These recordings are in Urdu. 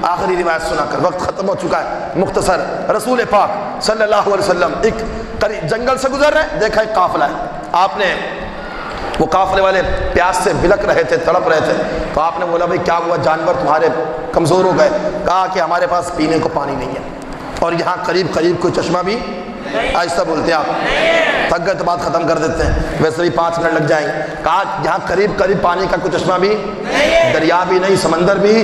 آخری روایت سنا کر وقت ختم ہو چکا ہے، مختصر۔ رسول پاک صلی اللہ علیہ وسلم ایک جنگل سے گزر رہے ہیں، دیکھا ایک قافلہ ہے، آپ نے وہ قافلے والے پیاس سے بلک رہے تھے، تڑپ رہے تھے، تو آپ نے بولا بھائی کیا ہوا، جانور تمہارے کمزور ہو گئے؟ کہا کہ ہمارے پاس پینے کو پانی نہیں ہے، اور یہاں قریب قریب کوئی چشمہ بھی، آہستہ بولتے ہیں آپ، تھک گئے تو بات ختم کر دیتے ہیں، ویسے بھی 5 منٹ لگ جائیں گے۔ کہا یہاں قریب قریب پانی کا کوئی چشمہ بھی، دریا بھی نہیں، سمندر بھی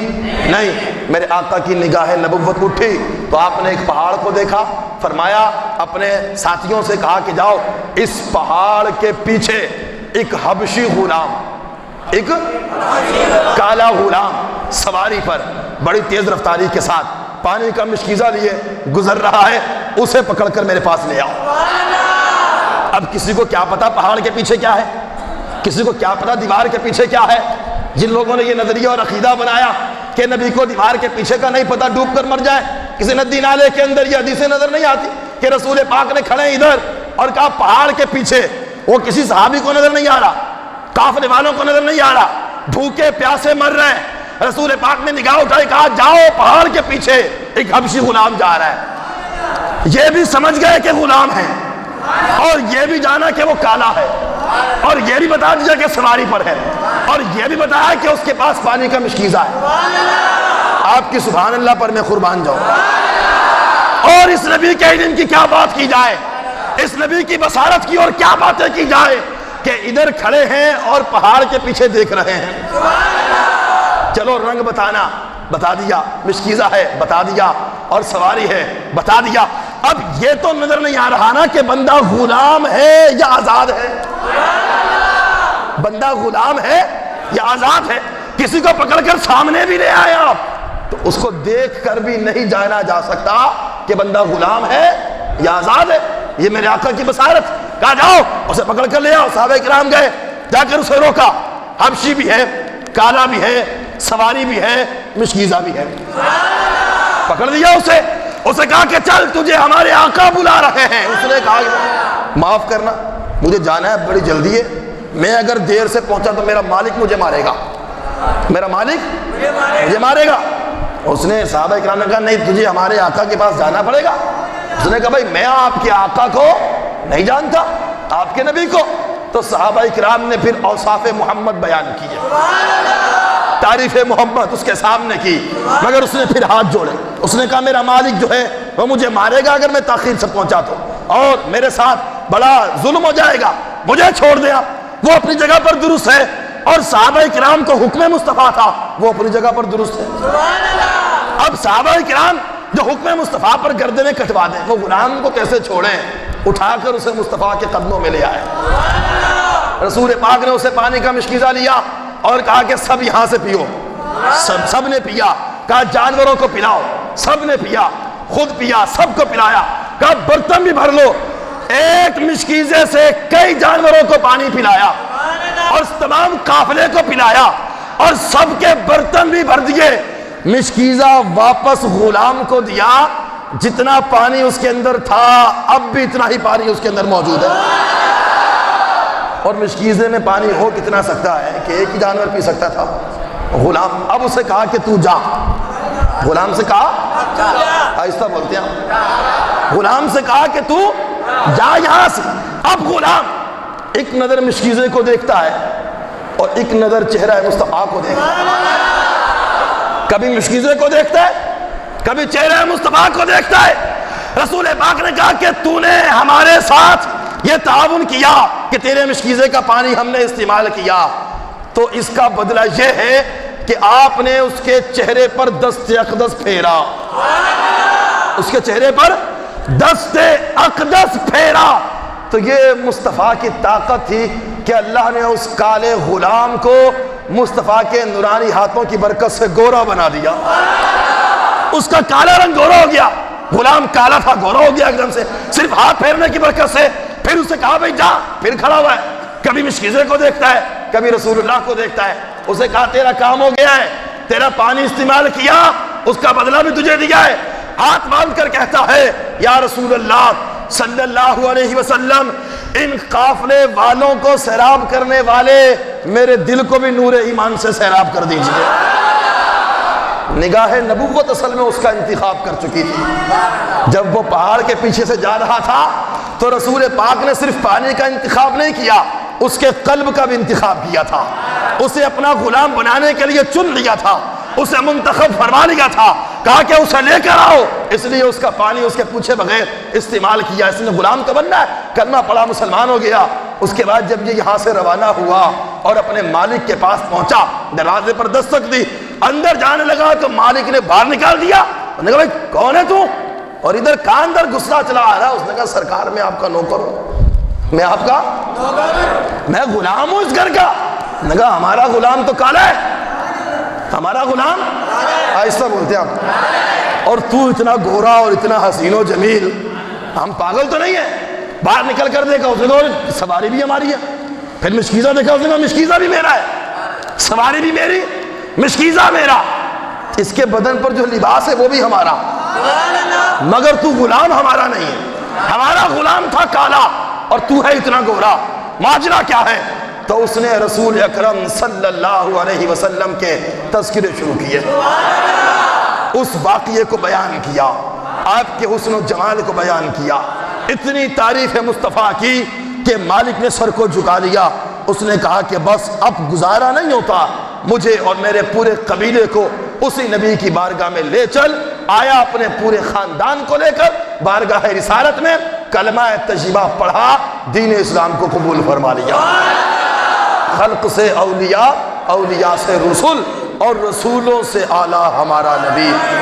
نہیں۔ میرے آقا کی نگاہ نبوت اٹھی تو آپ نے ایک پہاڑ کو دیکھا، فرمایا اپنے ساتھیوں سے کہا کہ جاؤ اس پہاڑ کے پیچھے ایک حبشی غلام، ایک کالا غلام سواری پر بڑی تیز رفتاری کے ساتھ پانی کا مشکیزہ لیے گزر رہا ہے، اسے پکڑ کر میرے پاس لے آؤ۔ اب کسی کو کیا پتا پہاڑ کے پیچھے کیا ہے، کسی کو کیا پتا دیوار کے پیچھے کیا ہے۔ جن لوگوں نے یہ نظریہ اور عقیدہ بنایا کہ نبی کو دیوار کے پیچھے کا نہیں پتا، ڈوب کر مر جائے، کسی ندی نالے کے اندر یہ حدیثیں نظر نہیں آتی کہ رسول پاک نے کھڑے ادھر اور کہا پہاڑ کے پیچھے، وہ کسی صحابی کو نظر نہیں آ رہا، قافلے والوں کو نظر نہیں آ رہا، بھوکے پیاسے مر رہے ہیں۔ رسول پاک نے نگاہ اٹھائی، کہا جاؤ پہاڑ کے پیچھے ایک حبشی غلام جا رہا ہے۔ یہ بھی سمجھ گئے کہ غلام ہے، اور یہ بھی جانا کہ وہ کالا ہے، اور یہ بھی بتا دیا کہ سواری پر ہے، اور یہ بھی بتایا کہ اس کے پاس پانی کا مشکیزہ ہے۔ آپ کی سبحان اللہ پر میں قربان جاؤں۔ اور اس نبی کے علم کی کیا بات کی جائے، اس نبی کی بصارت کی اور کیا باتیں کی جائے کہ ادھر کھڑے ہیں اور پہاڑ کے پیچھے دیکھ رہے ہیں۔ چلو رنگ بتانا بتا دیا، مشکیزہ ہے بتا دیا، اور سواری ہے بتا دیا، اب یہ تو نظر نہیں آ رہا نا کہ بندہ غلام ہے یا آزاد ہے۔ بندہ غلام ہے یا آزاد ہے، کسی کو پکڑ کر سامنے بھی لے آئے آپ تو اس کو دیکھ کر بھی نہیں جانا جا سکتا کہ بندہ غلام ہے یا آزاد ہے۔ یہ میرے آقا کی بصارت۔ کہا جاؤ اسے پکڑ کر لے آؤ۔ صحابہ کرام گئے، جا کر اسے روکا، حبشی بھی ہے، کالا بھی ہے، سواری بھی ہے، مشکیزہ بھی ہے، پکڑ دیا اسے کہا کہ چل تجھے ہمارے آقا بلا رہے ہیں۔ اس نے کہا معاف کرنا، مجھے جانا ہے، بڑی جلدی ہے، میں اگر دیر سے پہنچا تو میرا مالک مجھے مارے گا، میرا مالک مجھے مارے گا۔ اس نے صحابہ کرام نے کہا نہیں تجھے ہمارے آقا کے پاس جانا پڑے گا۔ اس نے کہا بھائی میں آپ کے آقا کو نہیں جانتا، آپ کے نبی کو۔ تو صحابہ کرام نے پھر اوصاف محمد بیان کیے، تعریف محمد اس کے سامنے کی، مگر اس نے پھر ہاتھ جوڑے، اس نے کہا میرا مالک جو ہے وہ مجھے مارے گا اگر میں تاخیر سے پہنچا تو، اور میرے ساتھ بڑا ظلم ہو جائے گا، مجھے چھوڑ دیا۔ وہ اپنی جگہ پر درست ہے، اور صحابہ کرام کو حکم مصطفیٰ تھا، وہ اپنی جگہ پر درست ہے۔ اب صحابہ کرام جو حکم مصطفیٰ پر گردنیں کٹوا دیں، وہ غلام کو کیسے چھوڑیں؟ اٹھا کر اسے مصطفیٰ کے قدموں میں لے آئے۔ رسول پاک نے اسے پانی کا مشکیزہ لیا اور کہا کہ سب یہاں سے پیو۔ سب نے پیا، کہا جانوروں کو پلاؤ، سب نے پیا، خود پیا، سب کو پلایا، کہا برتن بھی بھر لو۔ ایک مشکیزے سے کئی جانوروں کو پانی پلایا، اور تمام قافلے کو پلایا، اور سب کے برتن بھی بھر دیے۔ مشکیزہ واپس غلام کو دیا، جتنا پانی اس کے اندر تھا اب بھی اتنا ہی پانی اس کے اندر موجود ہے۔ اور مشکیزے میں پانی ہو کتنا سکتا ہے کہ ایک ہی جانور پی سکتا تھا۔ غلام اب اسے کہا کہ تو جا، غلام سے کہا، آہستہ بولتے ہیں، غلام سے کہا کہ تو جا یہاں سے۔ اب غلام ایک نظر مشکیزے کو دیکھتا ہے اور ایک نظر چہرہ مصطفیٰ کو دیکھتا ہے، کبھی مشکیزے کو دیکھتا ہے کبھی چہرہ مصطفیٰ کو دیکھتا ہے۔ رسول پاک نے کہا کہ تو نے ہمارے ساتھ یہ تعاون کیا کہ تیرے مشکیزے کا پانی ہم نے استعمال کیا، تو اس کا بدلہ یہ ہے کہ آپ نے اس کے چہرے پر دست اقدس پھیرا، اس کے چہرے پر دست اقدس پھیرا۔ تو یہ مصطفیٰ کی طاقت تھی کہ اللہ نے اس کالے غلام کو مصطفیٰ کے نورانی ہاتھوں کی برکت سے گورا بنا دیا۔ اس کا کالا رنگ گورا ہو گیا، غلام کالا تھا گورا ہو گیا ایک دم سے، صرف ہاتھ پھیرنے کی برکت سے۔ پھر اسے کہا بھائی جا، پھر کھڑا ہوا ہے، کبھی مشکیزے کو دیکھتا ہے کبھی رسول اللہ کو دیکھتا ہے۔ اسے کہا تیرا کام ہو گیا ہے، تیرا پانی استعمال کیا، اس کا بدلہ بھی تجھے دیا ہے۔ ہاتھ باندھ کر کہتا ہے یا رسول اللہ صلی اللہ علیہ وسلم، ان قافلے والوں کو سیراب کرنے والے میرے دل کو بھی نور ایمان سے سیراب کر دیجئے۔ نگاہ نبوت اصل میں اس کا انتخاب کر چکی تھی۔ جب وہ پہاڑ کے پیچھے سے جا رہا تھا تو رسول پاک نے صرف پانی کا انتخاب نہیں کیا، اس کے قلب کا بھی انتخاب کیا تھا، اسے اپنا غلام بنانے کے لیے چن لیا تھا، اسے منتخب فرما لیا تھا، کہا کہ اسے لے کر آؤ، اس لیے اس کا پانی اس کے پوچھے بغیر استعمال کیا۔ اس نے غلام تو بننا ہے، کلمہ پڑھا، مسلمان ہو گیا۔ اس کے بعد جب یہ یہاں سے روانہ ہوا اور اپنے مالک کے پاس پہنچا، دروازے پر دستک دی، اندر جانے لگا تو مالک نے باہر نکال دیا۔ انہوں نے کہا بھائی کون ہے تو؟ اور ادھر کان اندر غصہ چلا آ رہا۔ اس نے کہا سرکار میں آپ کا نوکر ہوں، میں آپ کا میں غلام ہوں اس گھر کا۔ نے کہا ہمارا غلام تو کالا ہے، ہمارا غلام ایسا بولتے آپ، اور تو اتنا گورا اور اتنا حسین و جمیل، ہم پاگل تو نہیں ہیں؟ باہر نکل کر دیکھا، اس نے کہا سواری بھی ہماری ہے۔ پھر مشکیزہ دیکھا، اس نے کہا مشکیزہ بھی میرا ہے، سواری بھی میری، مشکیزہ میرا، اس کے بدن پر جو لباس ہے وہ بھی ہمارا، مگر تو غلام ہمارا نہیں ہے، ہمارا غلام تھا کالا اور تو ہے اتنا گورا، ماجرا کیا ہے؟ تو اس نے رسول اکرم صلی اللہ علیہ وسلم کے تذکرے شروع کیے، اس واقعے کو بیان کیا، آپ کے حسن و جمال کو بیان کیا، اتنی تعریف مصطفیٰ کی کہ مالک نے سر کو جھکا دیا۔ اس نے کہا کہ بس اب گزارا نہیں ہوتا، مجھے اور میرے پورے قبیلے کو اسی نبی کی بارگاہ میں لے چل۔ آیا اپنے پورے خاندان کو لے کر بارگاہ رسالت میں، کلمہ طیبہ پڑھا، دین اسلام کو قبول فرما لیا۔ خلق سے اولیاء، اولیاء سے رسول، اور رسولوں سے اعلیٰ ہمارا نبی۔